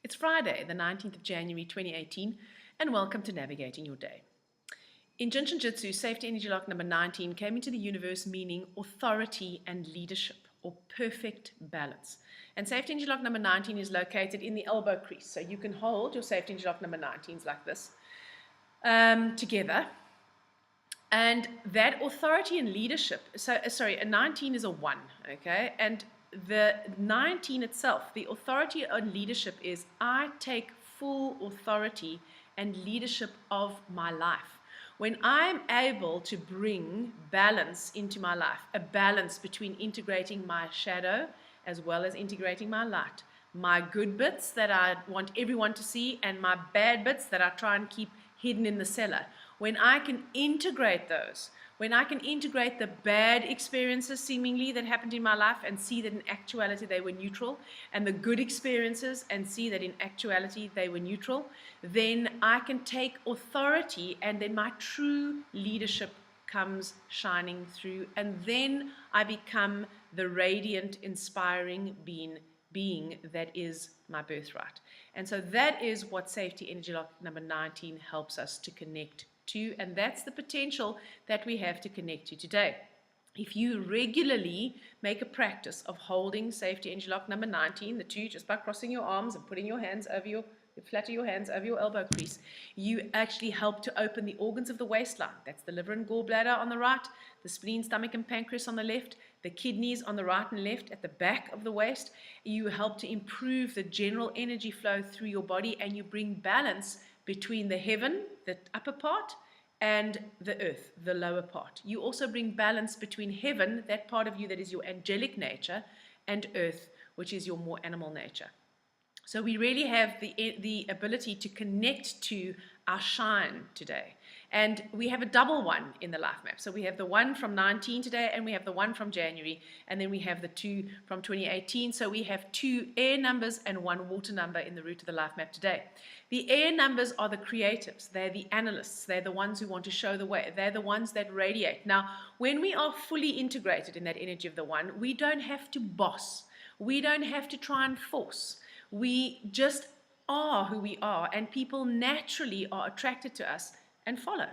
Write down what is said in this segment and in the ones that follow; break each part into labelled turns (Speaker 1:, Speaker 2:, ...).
Speaker 1: It's Friday, the 19th of January 2018, and welcome to Navigating Your Day. In Jin Shin Jitsu, safety energy lock number 19 came into the universe meaning authority and leadership, or perfect balance. And safety energy lock number 19 is located in the elbow crease. So you can hold your safety energy lock number 19s like this together. And that authority and leadership, a 19 is a 1, okay? And the 19 itself, the authority and leadership is I take full authority and leadership of my life. When I'm able to bring balance into my life, a balance between integrating my shadow as well as integrating my light, my good bits that I want everyone to see and my bad bits that I try and keep hidden in the cellar. When I can integrate those, when I can integrate the bad experiences seemingly that happened in my life and see that in actuality they were neutral, and the good experiences and see that in actuality they were neutral, then I can take authority and then my true leadership comes shining through, and then I become the radiant, inspiring being that is my birthright. And so that is what safety energy lock number 19 helps us to connect to, and that's the potential that we have to connect to today. If you regularly make a practice of holding safety energy lock number 19, the 2, just by crossing your arms and putting your hands over your flatter your hands over your elbow crease, you actually help to open the organs of the waistline. That's the liver and gallbladder on the right, the spleen, stomach, and pancreas on the left, the kidneys on the right and left at the back of the waist. You help to improve the general energy flow through your body, and you bring balance between the heaven, the upper part, and the earth, the lower part. You also bring balance between heaven, that part of you that is your angelic nature, and earth, which is your more animal nature. So we really have the ability to connect to our shine today. And we have a double 1 in the life map. So we have the 1 from 19 today, and we have the 1 from January, and then we have the 2 from 2018. So we have 2 air numbers and 1 water number in the root of the life map today. The air numbers are the creatives. They're the analysts. They're the ones who want to show the way. They're the ones that radiate. Now, when we are fully integrated in that energy of the 1, we don't have to boss. We don't have to try and force. We just are who we are, and people naturally are attracted to us and follow.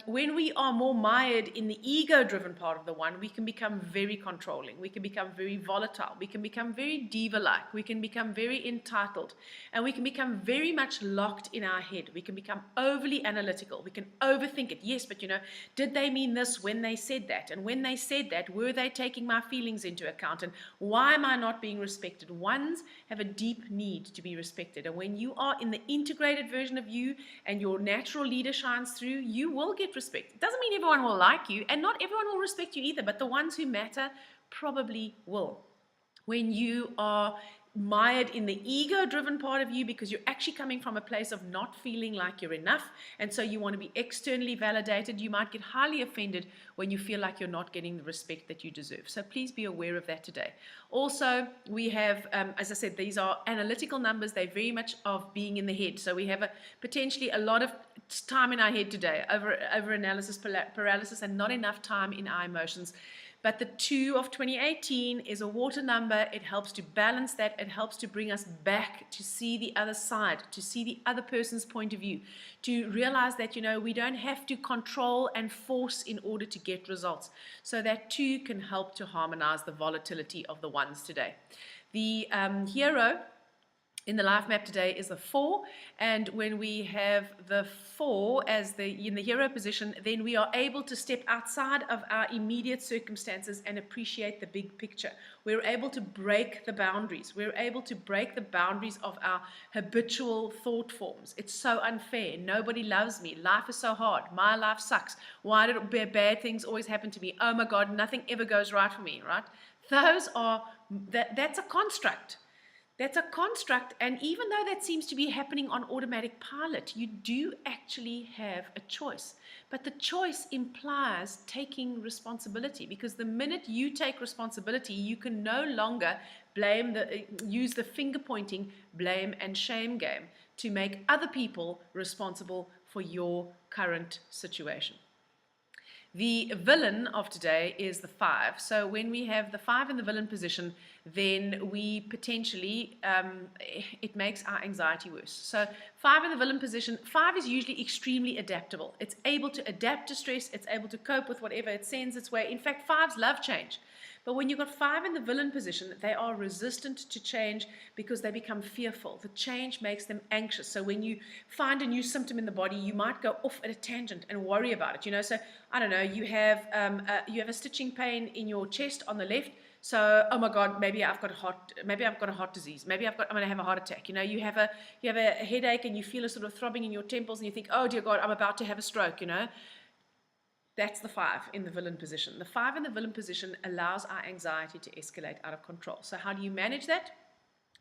Speaker 1: When we are more mired in the ego-driven part of the 1, we can become very controlling. We can become very volatile. We can become very diva-like. We can become very entitled. And we can become very much locked in our head. We can become overly analytical. We can overthink it. Yes, but did they mean this when they said that? And when they said that, were they taking my feelings into account? And why am I not being respected? Ones have a deep need to be respected. And when you are in the integrated version of you and your natural leader shines through, you will get respect. It doesn't mean everyone will like you, and not everyone will respect you either, but the ones who matter probably will. When you are mired in the ego-driven part of you because you're actually coming from a place of not feeling like you're enough, and so you want to be externally validated, you might get highly offended when you feel like you're not getting the respect that you deserve. So please be aware of that today. Also, we have, as I said, these are analytical numbers. They're very much of being in the head. So we have potentially a lot of time in our head today, over analysis paralysis, and not enough time in our emotions. But the 2 of 2018 is a water number. It helps to balance that. It helps to bring us back to see the other side, to see the other person's point of view, to realize that, we don't have to control and force in order to get results. So that 2 can help to harmonize the volatility of the 1s today. The hero in the life map today is the 4, and when we have the 4 as in the hero position, then we are able to step outside of our immediate circumstances and appreciate the big picture. We're able to break the boundaries. We're able to break the boundaries of our habitual thought forms. It's so unfair. Nobody loves me. Life is so hard. My life sucks. Why did bad things always happen to me? Oh my God, nothing ever goes right for me, right? That's a construct. That's a construct, and even though that seems to be happening on automatic pilot, you do actually have a choice. But the choice implies taking responsibility, because the minute you take responsibility, you can no longer use the finger-pointing, blame and shame game to make other people responsible for your current situation. The villain of today is the 5. So when we have the 5 in the villain position, then we potentially, it makes our anxiety worse. So 5 in the villain position, 5 is usually extremely adaptable. It's able to adapt to stress. It's able to cope with whatever it sends its way. In fact, 5s love change. But when you've got 5 in the villain position, they are resistant to change because they become fearful. The change makes them anxious. So when you find a new symptom in the body, you might go off at a tangent and worry about it. So I don't know, you have a stitching pain in your chest on the left. So, oh my God, maybe I've got a heart disease. Maybe I'm going to have a heart attack. You have a headache and you feel a sort of throbbing in your temples and you think, oh dear God, I'm about to have a stroke. That's the 5 in the villain position. The 5 in the villain position allows our anxiety to escalate out of control. So how do you manage that?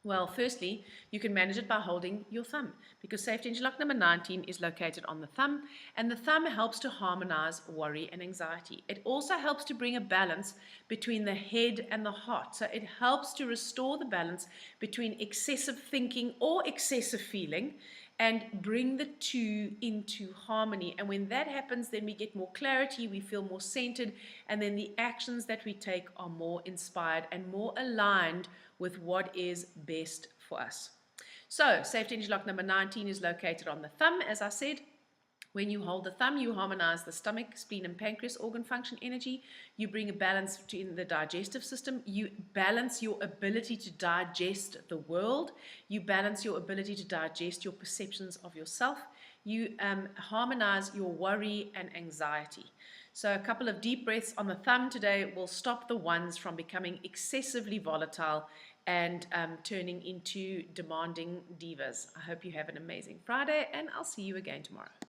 Speaker 1: Well, firstly, you can manage it by holding your thumb, because safety energy lock number 19 is located on the thumb, and the thumb helps to harmonize worry and anxiety. It also helps to bring a balance between the head and the heart. So it helps to restore the balance between excessive thinking or excessive feeling and bring the two into harmony. And when that happens, then we get more clarity, we feel more centered, and then the actions that we take are more inspired and more aligned with what is best for us. So, safety energy lock number 19 is located on the thumb, as I said. When you hold the thumb, you harmonize the stomach, spleen, and pancreas organ function energy. You bring a balance in the digestive system. You balance your ability to digest the world. You balance your ability to digest your perceptions of yourself. You harmonize your worry and anxiety. So a couple of deep breaths on the thumb today will stop the ones from becoming excessively volatile and turning into demanding divas. I hope you have an amazing Friday, and I'll see you again tomorrow.